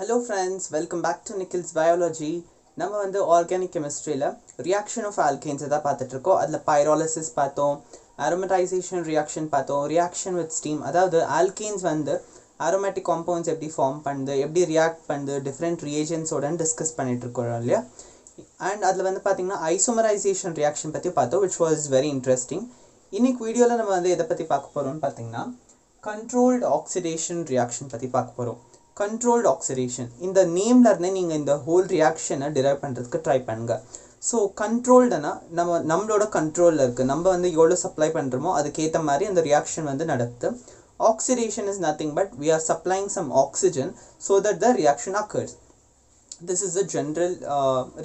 Hello friends, welcome back to Nikhil's Biology. நம்ம வந்து organic கெமிஸ்ட்ரியில் reaction of alkanes தான் பார்த்துட்ருக்கோம். அதில் பைரோலிசிஸ் பார்த்தோம், அரோமடைசேஷன் ரியாக்ஷன் பார்த்தோம், ரியாக்ஷன் வித் ஸ்டீம். அதாவது ஆல்கேன்ஸ் வந்து அரோமேட்டிக் காம்பவுண்ட்ஸ் எப்படி ஃபார்ம் பண்ணுது, எப்படி ரியாக்ட் பண்ணுது, டிஃப்ரெண்ட் ரியேஜன்ஸோட டிஸ்கஸ் பண்ணிகிட்ருக்கோம் இல்லையா. அண்ட் அதில் வந்து பார்த்திங்கன்னா ஐசோமரைசேஷன் ரியாக்ஷன் பற்றி பார்த்தோம், விச் வாஸ் வெரி இன்ட்ரெஸ்டிங். இன்னைக்கு வீடியோவில் நம்ம வந்து எதை பற்றி பார்க்க போகிறோம்னு பார்த்திங்கன்னா கண்ட்ரோல்டு ஆக்சிடேஷன் ரியாக்ஷன் பற்றி பார்க்க போகிறோம். கண்ட்ரோல்டு ஆக்சிடேஷன் இந்த நேம்ல இருந்தே நீங்கள் இந்த ஹோல் ரியாக்ஷனை டிரைவ் பண்ணுறதுக்கு ட்ரை பண்ணுங்க. ஸோ கண்ட்ரோல்டுனா நம்மளோட கண்ட்ரோலில் இருக்குது, நம்ம வந்து எவ்வளோ சப்ளை பண்ணுறோமோ அதுக்கேற்ற மாதிரி அந்த ரியாக்ஷன் வந்து நடக்குது. Oxidation is nothing but we are supplying some oxygen so that the reaction occurs. This is the general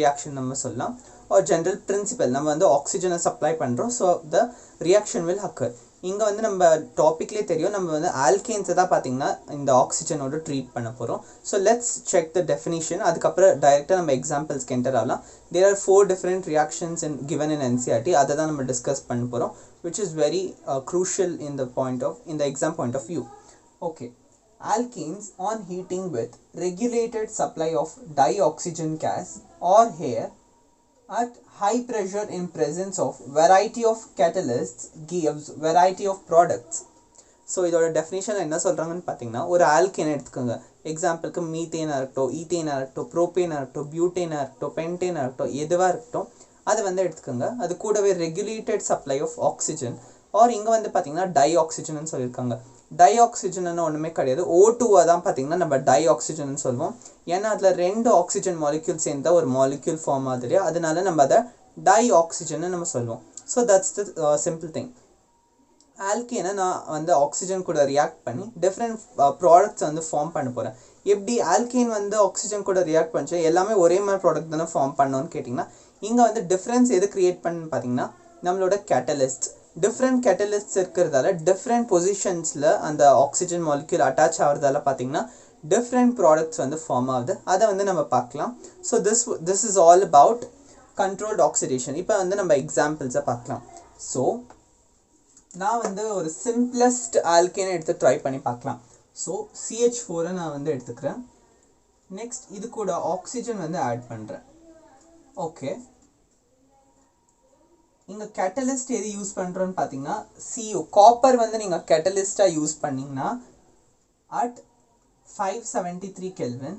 reaction நம்ம சொல்லலாம், ஒரு ஜென்ரல் பிரின்சிபல். நம்ம வந்து ஆக்சிஜனை சப்ளை பண்ணுறோம், so the reaction will occur. இங்கே வந்து நம்ம டாப்பிக்லேயே தெரியும், நம்ம வந்து ஆல்கேன்ஸை தான் பார்த்தீங்கன்னா இந்த ஆக்சிஜனோட ட்ரீட் பண்ண போகிறோம். So let's check the definition. அதுக்கப்புறம் டைரெக்டாக நம்ம எக்ஸாம்பிள்ஸ்க்கு என்டர் ஆகலாம். There are 4 different reactions given in NCERT. அதை தான் நம்ம டிஸ்கஸ் பண்ண போகிறோம், which is very crucial in the exam point of view. Okay. Alkenes on heating with regulated supply of dioxygen gas or air at high pressure in presence of variety of catalysts gives variety of products. So இதோட definition என்ன சொல்கிறாங்கன்னு பார்த்தீங்கன்னா, ஒரு alkane எடுத்துக்கோங்க. எக்ஸாம்பிளுக்கு மீத்தேனாக இருக்கட்டும், ஈத்தேனாக இருக்கட்டும், ப்ரோப்பேனாக இருக்கட்டும், பியூட்டேனாக இருக்கட்டும், பென்டேனாக இருக்கட்டும், எதுவாக இருக்கட்டும் அதை வந்து எடுத்துக்கோங்க. அது கூடவே regulated supply of oxygen or இங்கே வந்து பார்த்தீங்கன்னா டை ஆக்சிஜன் சொல்லியிருக்காங்க. டை ஆக்சிஜன் ஒன்றுமே கிடையாது, O2 தான் பார்த்தீங்கன்னா நம்ம டை ஆக்சிஜன் சொல்லுவோம். ஏன்னா அதில் 2 ஆக்சிஜன் மாலிக்யூல் சேர்ந்தா ஒரு மாலிக்யூல் ஃபார்ம் ஆகுது, அதனால நம்ம அதை டை ஆக்சிஜன் நம்ம சொல்லுவோம். So that's the simple thing. ஆல்கேனை நான் வந்து ஆக்சிஜன் கூட ரியாக்ட் பண்ணி டிஃப்ரெண்ட் ப்ராடக்ட்ஸ் வந்து ஃபார்ம் பண்ண போகிறேன். எப்படி ஆல்கேன் வந்து ஆக்சிஜன் கூட ரியாக்ட் பண்ணிச்சு எல்லாமே ஒரே மாதிரி ப்ராடக்ட் தானே ஃபார்ம் பண்ணோன்னு கேட்டிங்கன்னா, இங்கே வந்து டிஃப்ரென்ஸ் எது க்ரியேட் பண்ணுன்னு பார்த்தீங்கன்னா நம்மளோட கேட்டலிஸ்ட். டிஃப்ரெண்ட் கேட்டலிஸ்ட்ஸ் இருக்கிறதால டிஃப்ரெண்ட் பொசிஷன்ஸில் அந்த ஆக்சிஜன் மாலிக்யூல் அட்டாச் ஆகிறதால பார்த்தீங்கன்னா டிஃப்ரெண்ட் ப்ராடக்ட்ஸ் வந்து ஃபார்ம் ஆகுது. அதை வந்து நம்ம பார்க்கலாம். So this is all about controlled oxidation. இப்போ வந்து நம்ம எக்ஸாம்பிள்ஸை பார்க்கலாம். ஸோ நான் வந்து ஒரு சிம்பிளஸ்ட் ஆல்கேனை எடுத்து ட்ரை பண்ணி பார்க்கலாம். ஸோ CH4 நான் வந்து எடுத்துக்கிறேன். நெக்ஸ்ட் இது கூட ஆக்சிஜன் வந்து ஆட் பண்ணுறேன். ஓகே, இங்கே கேட்டலிஸ்ட் எது யூஸ் பண்ணுறோன்னு பார்த்தீங்கன்னா CO காப்பர் வந்து நீங்கள் கேட்டலிஸ்டாக யூஸ் பண்ணிங்கன்னா at 573 Kelvin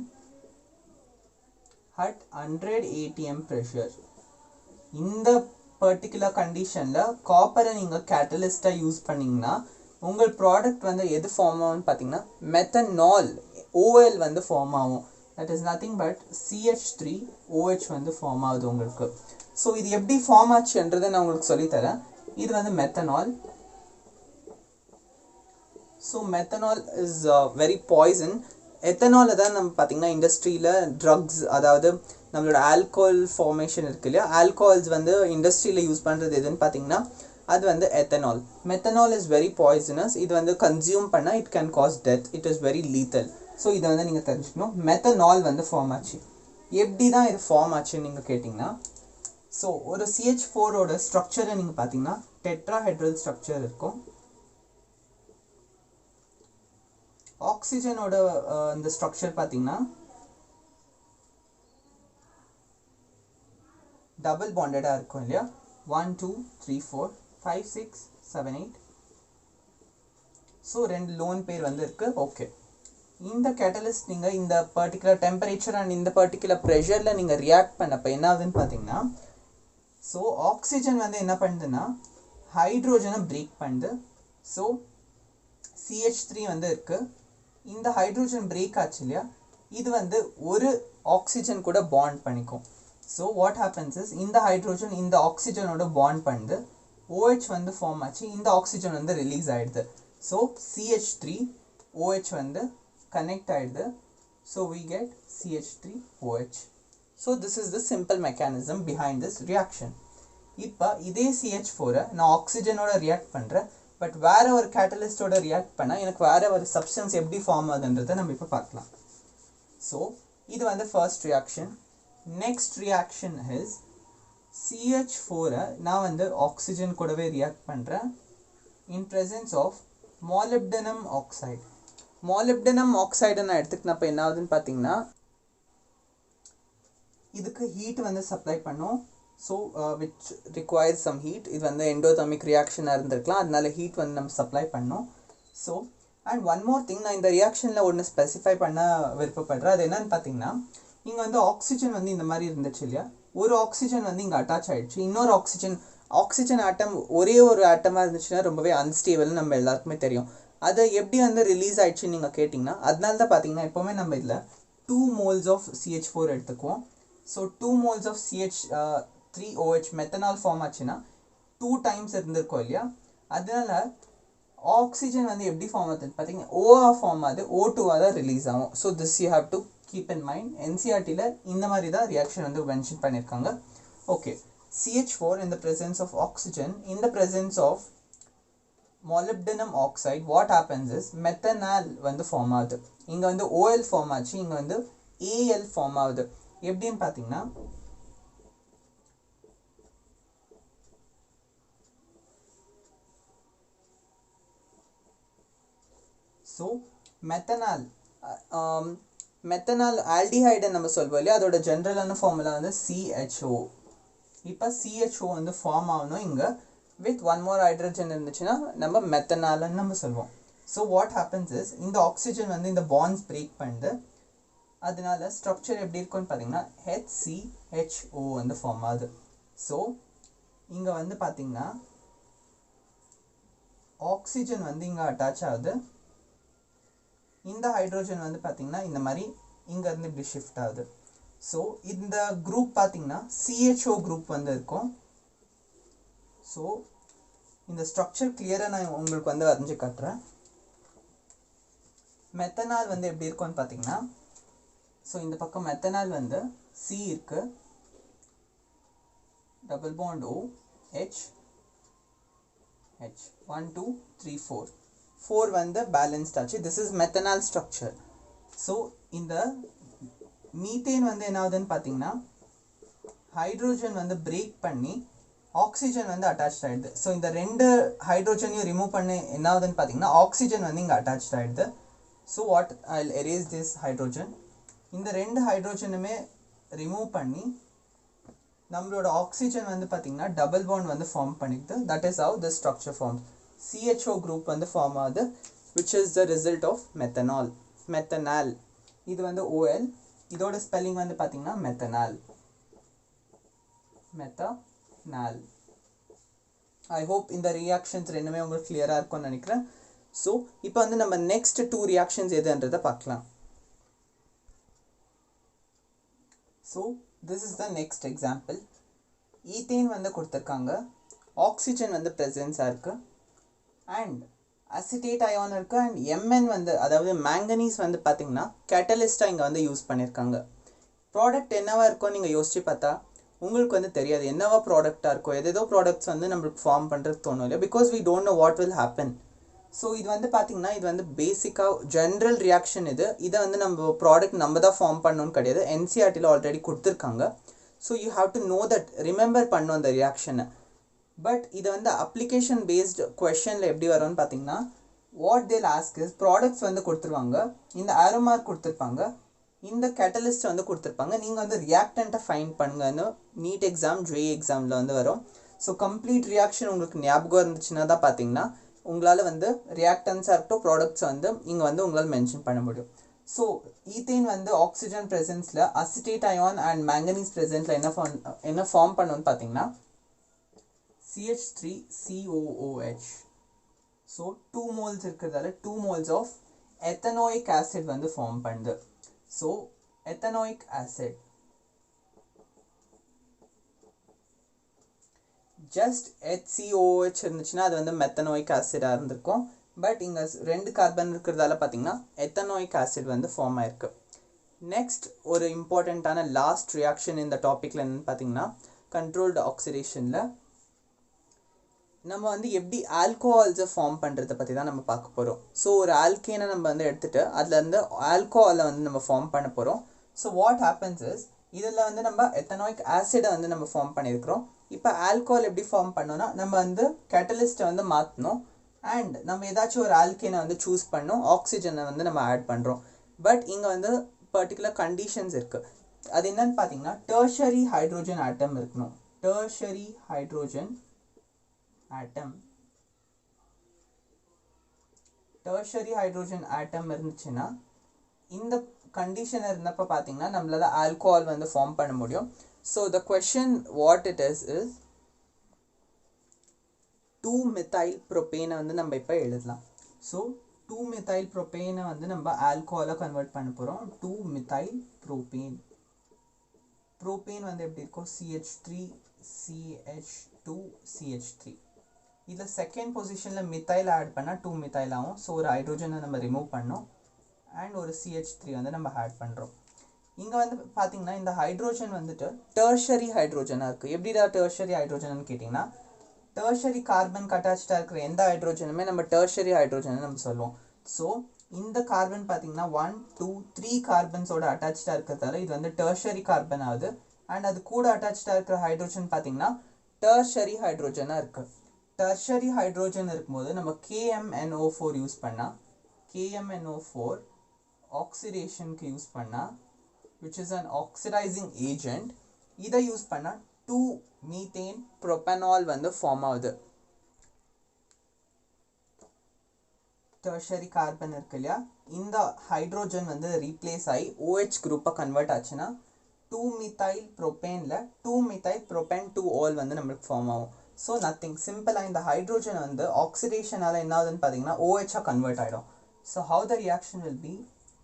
at 100 atm pressure. இந்த பர்டிகுலர் கண்டிஷனில் காப்பரை நீங்கள் கேட்டலிஸ்டாக யூஸ் பண்ணிங்கன்னா உங்கள் ப்ராடக்ட் வந்து எது ஃபார்ம் ஆகும்னு பார்த்தீங்கன்னா மெத்தனால் OL வந்து ஃபார்ம் ஆகும். That is nothing but CH3OH வந்து ஃபார்ம் ஆகுது உங்களுக்கு. ஸோ இது எப்படி ஃபார்ம் ஆச்சுன்றதை நான் உங்களுக்கு சொல்லித்தரேன். இது வந்து methanol. So methanol is very poison. எத்தனால தான் நம்ம பார்த்தீங்கன்னா இண்டஸ்ட்ரியில் ட்ரக்ஸ், அதாவது நம்மளோட ஆல்கோஹால் ஃபார்மேஷன் இருக்கு இல்லையா, ஆல்கோஹால்ஸ் வந்து இண்டஸ்ட்ரியில் யூஸ் பண்ணுறது எதுன்னு பார்த்தீங்கன்னா அது வந்து ethanol. Methanol is very poisonous. இது வந்து கன்சியூம் பண்ணால் it can cause death. It is very lethal. So இதை வந்து நீங்கள் தெரிஞ்சுக்கணும். மெத்தனால் வந்து ஃபார்ம் ஆச்சு. எப்படி தான் இது ஃபார்ம் ஆச்சுன்னு நீங்கள் கேட்டிங்கன்னா, ஸோ ஒரு CH4ஓட ஸ்ட்ரக்சரை நீங்கள் பார்த்தீங்கன்னா டெட்ராஹெட்ரல் ஸ்ட்ரக்சர் இருக்கும். ஆக்சிஜனோட இந்த ஸ்ட்ரக்சர் பார்த்தீங்கன்னா டபுள் பாண்டடாக இருக்கும் இல்லையா. 1 2 3 4 5 6 7 8. ஸோ 2 லோன் பேர் வந்து இருக்கு. ஓகே, இந்த கேட்டலிஸ்ட் நீங்கள் இந்த பர்டிகுலர் டெம்பரேச்சர் அண்ட் இந்த பர்டிகுலர் ப்ரெஷரில் நீங்கள் ரியாக்ட் பண்ணப்போ என்ன ஆகுதுன்னு பார்த்தீங்கன்னா, ஸோ ஆக்சிஜன் வந்து என்ன பண்ணுதுன்னா ஹைட்ரோஜனை பிரேக் பண்ணுது. ஸோ CH3 வந்து இருக்குது. இந்த ஹைட்ரோஜன் பிரேக் ஆச்சு இல்லையா, இது வந்து ஒரு ஆக்சிஜன் கூட பாண்ட் பண்ணிக்கும். ஸோ வாட் ஹேப்பன்ஸ் இஸ் இந்த ஹைட்ரோஜன் இந்த ஆக்சிஜனோட பாண்ட் பண்ணுது, OH வந்து ஃபார்ம் ஆச்சு, இந்த ஆக்சிஜன் வந்து ரிலீஸ் ஆகிடுது. ஸோ CH3OH வந்து கனெக்ட் ஆகிடுது. So we get CH3OH. So this is the simple mechanism behind this reaction. இப்போ இதே CH4 நான் ஆக்சிஜனோட ரியாக்ட் பண்ணுறேன், பட் வேறு ஒரு கேட்டலிஸ்டோட ரியாக்ட் பண்ணால் எனக்கு வேறு ஒரு சப்ஸ்டன்ஸ் எப்படி ஃபார்ம் ஆகுதுன்றதை நம்ம இப்போ பார்க்கலாம். ஸோ இது வந்து first reaction. Next reaction is CH4 நான் வந்து ஆக்சிஜன் கூடவே ரியாக்ட் பண்ணுறேன் in presence of molybdenum oxide. molybdenum oxide நான் எடுத்துக்கிட்டப்ப என்ன ஆகுதுன்னு பார்த்தீங்கன்னா இதுக்கு ஹீட் வந்து சப்ளை பண்ணும். So which requires some heat. இது வந்து எண்டோதர்மிக் ரியாக்ஷனாக இருந்திருக்கலாம், அதனால ஹீட் வந்து நம்ம சப்ளை பண்ணோம். So and one more thing, நான் இந்த ரியாக்ஷனில் ஒன்று ஸ்பெசிஃபை பண்ண விருப்பப்படுறேன். அது என்னன்னு பார்த்தீங்கன்னா, இங்கே வந்து ஆக்சிஜன் வந்து இந்த மாதிரி இருந்துச்சு இல்லையா, ஒரு ஆக்சிஜன் வந்து இங்கே அட்டாச் ஆகிடுச்சு. இன்னொரு ஆக்சிஜன் ஆட்டம் ஒரே ஒரு ஆட்டமாக இருந்துச்சுன்னா ரொம்பவே அன்ஸ்டேபிள்னு நம்ம எல்லாருக்குமே தெரியும். அதை எப்படி வந்து ரிலீஸ் ஆகிடுச்சுன்னு நீங்கள் கேட்டிங்கன்னா, அதனால தான் பார்த்தீங்கன்னா எப்போவுமே நம்ம இதில் 2 moles ஆஃப் CH4 எடுத்துக்குவோம். ஸோ 2 moles ஆஃப் CH3OH மெத்தனால் ஃபார்ம் ஆச்சுன்னா 2 times இருந்திருக்கோம் இல்லையா, அதனால ஆக்சிஜன் வந்து எப்படி ஃபார்ம் ஆகுதுன்னு பார்த்தீங்கன்னா OA ஃபார்ம் ஆகுது, O2 தான் ரிலீஸ் ஆகும். So this you have to keep in mind. NCERTயில் இந்த மாதிரி தான் ரியாக்ஷன் வந்து மென்ஷன் பண்ணியிருக்காங்க. Okay, CH4 in the presence of oxygen in the presence of molybdenum oxide, what happens is methanol வந்து ஃபார்ம் ஆகுது. இங்கே வந்து OL ஃபார்ம் ஆச்சு, இங்கே வந்து AL ஃபார்ம் ஆகுது. எப்படின்னு பார்த்தீங்கன்னா ஸோ மெத்தனால் ஆல்டிஹைடை நம்ம சொல்வோம் இல்லையா, அதோட ஜென்ரலான ஃபார்முலா வந்து CHO. இப்போ CHO வந்து ஃபார்ம் ஆகணும் இங்கே வித் ஒன் மோர் ஹைட்ரஜன் இருந்துச்சுன்னா நம்ம மெத்தனால்னு நம்ம சொல்லுவோம். ஸோ வாட் ஹேப்பன்ஸ் இஸ் இந்த ஆக்சிஜன் வந்து இந்த பாண்ட்ஸ் பிரேக் பண்ணுது, அதனால ஸ்ட்ரக்சர் எப்படி இருக்குன்னு பார்த்தீங்கன்னா HCHO வந்து ஃபார்ம் ஆகுது. ஸோ இங்கே வந்து பார்த்தீங்கன்னா ஆக்சிஜன் வந்து இங்கே அட்டாச் ஆகுது, இந்த ஹைட்ரோஜன் வந்து பார்த்தீங்கன்னா இந்த மாதிரி இங்கேருந்து இப்படி ஷிஃப்ட் ஆகுது. ஸோ இந்த குரூப் பார்த்தீங்கன்னா CHO குரூப் வந்து இருக்கும். ஸோ இந்த ஸ்ட்ரக்சர் கிளியராக நான் உங்களுக்கு வந்து வரைஞ்சி காட்டுறேன். மெத்தனால் வந்து எப்படி இருக்கும்னு பார்த்தீங்கன்னா, ஸோ இந்த பக்கம் மெத்தனால் வந்து C இருக்கு, டபுள் பாண்ட் O, H, 1 2 3 4 வந்து பேலன்ஸ்ட் ஆச்சு. This is methanol structure. So இந்த மீத்தேன் வந்து என்ன ஆகுதுன்னு பார்த்தீங்கன்னா ஹைட்ரோஜன் வந்து பிரேக் பண்ணி ஆக்சிஜன் வந்து அட்டாச் ஆகிடுது. ஸோ இந்த ரெண்டு ஹைட்ரோஜனையும் ரிமூவ் பண்ணி என்ன ஆகுதுன்னு பார்த்தீங்கன்னா ஆக்சிஜன் வந்து இங்கே அட்டாச் ஆகிடுது. So what I erase this hydrogen. இந்த ரெண்டு ஹைட்ரோஜனுமே ரிமூவ் பண்ணி நம்மளோட ஆக்சிஜன் வந்து பார்த்தீங்கன்னா டபுள் பாண்ட் வந்து ஃபார்ம் பண்ணிடுது. That is how the structure form. CHO group வந்து ஃபார்ம் ஆகுது, which is the result of methanol. இது வந்து OL, இதோட ஸ்பெல்லிங் வந்து பார்த்தீங்கன்னா மெத்தனால். ஐ ஹோப் இந்த ரியாக்ஷன்ஸ் ரெண்டுமே உங்களுக்கு கிளியராக இருக்கும்னு நினைக்கிறேன். ஸோ இப்போ வந்து நம்ம நெக்ஸ்ட் 2 ரியாக்ஷன்ஸ் எதுன்றதை பார்க்கலாம். So this is the next example. Ethane வந்து கொடுத்துருக்காங்க, ஆக்சிஜன் வந்து ப்ரெசன்ஸாக இருக்குது அண்ட் அசிட்டேட் அயான் இருக்குது அண்ட் MN வந்து அதாவது மேங்கனீஸ் வந்து பார்த்திங்கன்னா கேட்டலிஸ்ட்டாக இங்கே வந்து யூஸ் பண்ணியிருக்காங்க. ப்ராடக்ட் என்னவா இருக்கும் நீங்கள் யோசிச்சு பார்த்தா உங்களுக்கு வந்து தெரியாது என்னவா ப்ராடக்டாக இருக்கும். ஏதேதோ ப்ராடக்ட்ஸ் வந்து நம்மளுக்கு ஃபார்ம் பண்ணுறதுக்கு தோணும் இல்லையா, because we don't know what will happen. So இது வந்து பார்த்திங்கன்னா இது வந்து பேசிக்காக ஜென்ரல் ரியாக்ஷன். இதை வந்து நம்ம ப்ராடக்ட் நம்ம தான் ஃபார்ம் பண்ணணும்னு கிடையாது, NCERTயில் ஆல்ரெடி கொடுத்துருக்காங்க. So you have to know that, remember பண்ணணும் அந்த ரியாக்ஷனை. பட் இது வந்து அப்ளிகேஷன் பேஸ்டு கொஷனில் எப்படி வரும்னு பார்த்தீங்கன்னா வாட் தேல் ஆஸ்க் இஸ் ப்ராடக்ட்ஸ் வந்து கொடுத்துருவாங்க, இந்த ஆரோ மார்க் கொடுத்துருப்பாங்க, இந்த கேட்டலிஸ்ட் வந்து கொடுத்துருப்பாங்க, நீங்கள் வந்து ரியாக்டண்ட்டை ஃபைண்ட் பண்ணுங்கன்னு நீட் எக்ஸாம் JEE எக்ஸாமில் வந்து வரும். ஸோ கம்ப்ளீட் ரியாக்ஷன் உங்களுக்கு ஞாபகம் இருந்துச்சுன்னா தான் பார்த்தீங்கன்னா உங்களால் வந்து ரியாக்டன்ஸாக இருக்கட்டும் ப்ராடக்ட்ஸ் வந்து இங்கே வந்து உங்களால் மென்ஷன் பண்ண முடியும். ஸோ ஈத்தேன் வந்து ஆக்சிஜன் ப்ரெசன்ஸில் அசிட்டேட் அயான் அண்ட் மேங்கனீஸ் ப்ரெசன்ஸில் என்ன ஃபார்ம் பண்ணணும்னு பார்த்தீங்கன்னா CH3COOH. ஸோ 2 moles இருக்கிறதால 2 moles ஆஃப் எத்தனோயிக் ஆசிட் வந்து ஃபார்ம் பண்ணுது. So ethanoic acid just HCOOH இருந்துச்சுன்னா அது வந்து மெத்தனோயிக் ஆசிடாக இருந்திருக்கும். பட் இங்கே 2 கார்பன் இருக்கிறதால பார்த்தீங்கன்னா எத்தனோயிக் ஆசிட் வந்து ஃபார்ம் ஆயிருக்கு. நெக்ஸ்ட் ஒரு இம்பார்ட்டண்ட்டான லாஸ்ட் ரியாக்ஷன் இந்த டாப்பிக்கில் என்னென்னு பார்த்தீங்கன்னா கண்ட்ரோல்டு ஆக்சிடேஷனில் நம்ம வந்து எப்படி ஆல்கோஹால்ஸை ஃபார்ம் பண்ணுறதை பற்றி தான் நம்ம பார்க்க போகிறோம். ஸோ ஒரு ஆல்கேனை நம்ம வந்து எடுத்துகிட்டு அதுலேருந்து ஆல்கோஹாலை வந்து நம்ம ஃபார்ம் பண்ண போகிறோம். ஸோ வாட் ஹேப்பன்ஸ் இஸ் இதில் வந்து நம்ம எத்தனோயிக் ஆசிடை வந்து நம்ம ஃபார்ம் பண்ணியிருக்கிறோம். இப்போ ஆல்கோஹால் எப்படி ஃபார்ம் பண்ணோன்னா நம்ம வந்து கேட்டலிஸ்ட்டை வந்து மாற்றணும் அண்ட் நம்ம ஏதாச்சும் ஒரு ஆல்கேனை வந்து சூஸ் பண்ணோம், ஆக்சிஜனை வந்து நம்ம ஆட் பண்ணுறோம். பட் இங்கே வந்து பர்டிகுலர் கண்டிஷன்ஸ் இருக்குது. அது என்னன்னு பார்த்தீங்கன்னா டெர்ஷரி ஹைட்ரோஜன் ஆட்டம் இருக்கணும். டெர்ஷரி ஹைட்ரோஜன் ஆட்டம் இருந்துச்சுன்னா இந்த கண்டிஷன் இருந்தப்போ பார்த்தீங்கன்னா நம்மளால ஆல்கோஹால் வந்து ஃபார்ம் பண்ண முடியும். So the question what it is 2-methyl propane வந்து நம்ம இப்போ எழுதலாம். ஸோ 2-methyl propane வந்து நம்ம ஆல்கோஹாலை கன்வெர்ட் பண்ண போகிறோம். 2-methyl propane. ப்ரோபேன் வந்து எப்படி இருக்கும்? CH3 CH2 CH3. இதில் செகண்ட் பொசிஷனில் மித்தைல் ஆட் பண்ணால் 2-methyl ஆகும். ஸோ ஒரு ஹைட்ரோஜனை நம்ம ரிமூவ் பண்ணோம் அண்ட் ஒரு CH3 வந்து நம்ம ஆட் பண்ணுறோம். இங்கே வந்து பார்த்தீங்கன்னா இந்த ஹைட்ரோஜன் வந்துட்டு டெர்ஷரி ஹைட்ரோஜனாக இருக்குது. எப்படிடா டெர்ஷரி ஹைட்ரோஜன் கேட்டிங்கன்னா டெர்ஷரி கார்பனுக்கு அட்டாச்சாக இருக்கிற எந்த ஹைட்ரோஜனுமே நம்ம டெர்ஷரி ஹைட்ரோஜன் நம்ம சொல்லுவோம். ஸோ இந்த கார்பன் பார்த்தீங்கன்னா 1 2 3 கார்பன்ஸோட அட்டாச்சாக இருக்கிறதால இது வந்து டெர்ஷரி கார்பன் ஆகுது. அண்ட் அது கூட அட்டாச்சாக இருக்கிற ஹைட்ரோஜன் பார்த்தீங்கன்னா டெர்ஷரி ஹைட்ரோஜனாக இருக்குது. டெர்ஷரி ஹைட்ரோஜன் இருக்கும்போது நம்ம KMNO4 யூஸ் பண்ணால், KMNO4 ஆக்சிடேஷனுக்கு யூஸ் பண்ணால், which is an oxidizing agent, இதை யூஸ் பண்ணால் 2-methane propanol வந்து ஃபார்ம் ஆகுது. டெர்ஷரி கார்பன் இருக்கு இல்லையா, இந்த ஹைட்ரோஜன் வந்து ரீப்ளேஸ் ஆகி OH குரூப்பை கன்வெர்ட் ஆச்சுன்னா 2-methyl propaneல 2-methyl propane 2-ol வந்து நம்மளுக்கு ஃபார்ம் ஆகும். ஸோ நத்திங், சிம்பிளாக இந்த ஹைட்ரோஜன் வந்து ஆக்சிடேஷனால் என்ன ஆகுதுன்னு பார்த்தீங்கன்னா OH கன்வெர்ட் ஆகிடும். So how the reaction will be,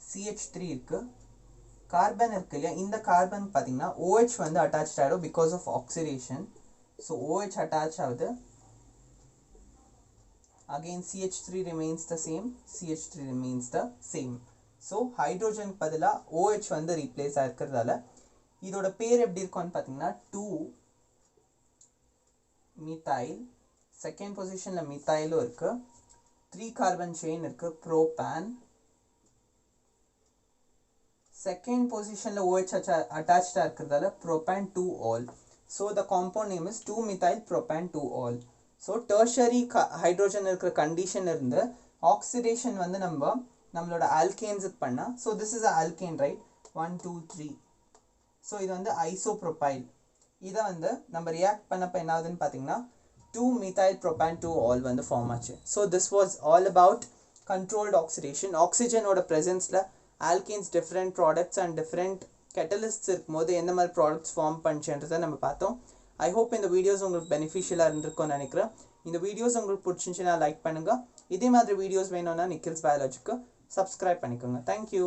CH3 இருக்குது, கார்பன் இருக்கு இல்லையா, இந்த கார்பன் பார்த்தீங்கன்னா OH வந்து அட்டாச் ஆகிடும் because of oxidation. So OH attach ஆகுது. Again CH3 remains the same, CH3 remains the same. So ஹைட்ரோஜனுக்கு பதிலாக OH வந்து ரீப்ளேஸ் ஆகிருக்கிறதால இதோட பேர் எப்படி இருக்கும்னு பார்த்தீங்கன்னா 2-methyl, செகண்ட் பொசிஷனில் மித்தைலும் இருக்குது, 3 கார்பன் செயின் இருக்குது, ப்ரோபான், செகண்ட் பொசிஷனில் OH அட்டாச்சாக இருக்கிறதால ப்ரோபான் 2-ol. So the compound name is 2-methyl propan 2-ol. So tertiary hydrogen இருக்கிற கண்டிஷன் இருந்து ஆக்சிடேஷன் வந்து நம்மளோட ஆல்கேன்ஸுக்கு பண்ணால், so this is a alkane right, 1 2 3. So இது வந்து ஐசோப்ரோபைல். இதை வந்து நம்ம ரியாக்ட் பண்ணப்போ என்ன ஆகுதுன்னு பார்த்தீங்கன்னா 2-methyl propan 2-ol வந்து ஃபார்ம் ஆச்சு. So this was all about controlled oxidation. ஆக்சிஜனோட ப்ரெசன்ஸில் alkanes different products and different catalysts இருக்கும்போது எந்த மாதிரி ப்ராடக்ட்ஸ் ஃபார்ம் பண்ணிச்சுன்றதை நம்ம பார்த்தோம். ஐ ஹோப் இந்த வீடியோஸ் உங்களுக்கு பெனிஃபிஷியலாக இருந்திருக்கும்னு நினைக்கிறேன். இந்த வீடியோஸ் உங்களுக்கு பிடிச்சிருந்துச்சுன்னா லைக் பண்ணுங்கள். இதே மாதிரி வீடியோஸ் வேணும்னா நிக்கில்ஸ் பயாலஜிக்கு சப்ஸ்கிரைப் பண்ணிக்கோங்க. தேங்க்யூ.